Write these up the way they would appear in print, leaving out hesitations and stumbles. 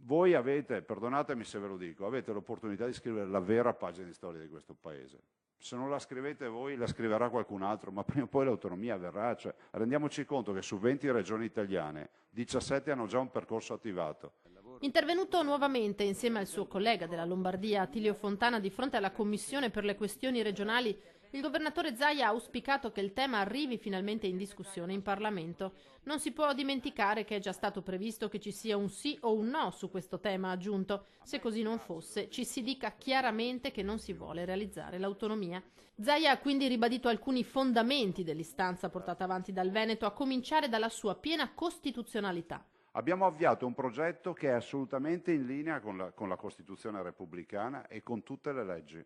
Voi avete, perdonatemi se ve lo dico, avete l'opportunità di scrivere la vera pagina di storia di questo Paese. Se non la scrivete voi, la scriverà qualcun altro, ma prima o poi l'autonomia verrà. Cioè, rendiamoci conto che su 20 regioni italiane, 17 hanno già un percorso attivato. Intervenuto nuovamente insieme al suo collega della Lombardia Attilio Fontana di fronte alla Commissione per le questioni regionali, il governatore Zaia ha auspicato che il tema arrivi finalmente in discussione in Parlamento. Non si può dimenticare che è già stato previsto che ci sia un sì o un no su questo tema, ha aggiunto. Se così non fosse, ci si dica chiaramente che non si vuole realizzare l'autonomia. Zaia ha quindi ribadito alcuni fondamenti dell'istanza portata avanti dal Veneto, a cominciare dalla sua piena costituzionalità. Abbiamo avviato un progetto che è assolutamente in linea con la Costituzione repubblicana e con tutte le leggi.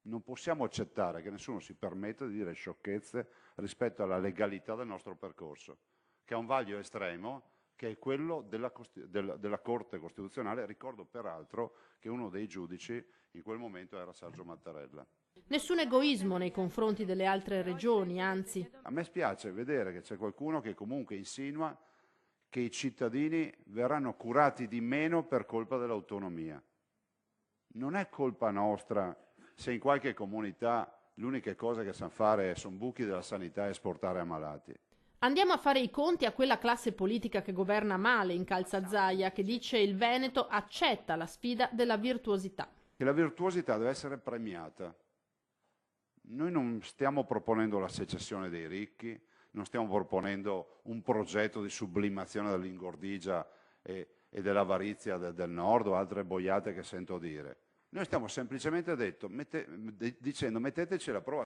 Non possiamo accettare che nessuno si permetta di dire sciocchezze rispetto alla legalità del nostro percorso, che ha un vaglio estremo, che è quello della Corte Costituzionale. Ricordo peraltro che uno dei giudici in quel momento era Sergio Mattarella. Nessun egoismo nei confronti delle altre regioni, anzi. A me spiace vedere che c'è qualcuno che comunque insinua che i cittadini verranno curati di meno per colpa dell'autonomia. Non è colpa nostra se in qualche comunità l'unica cosa che sanno fare sono buchi della sanità e esportare ammalati. Andiamo a fare i conti a quella classe politica che governa male, incalza Zaia, che dice il Veneto accetta la sfida della virtuosità. Che la virtuosità deve essere premiata. Noi non stiamo proponendo la secessione dei ricchi, non stiamo proponendo un progetto di sublimazione dell'ingordigia e dell'avarizia del nord o altre boiate che sento dire. Noi stiamo semplicemente dicendo metteteci alla prova.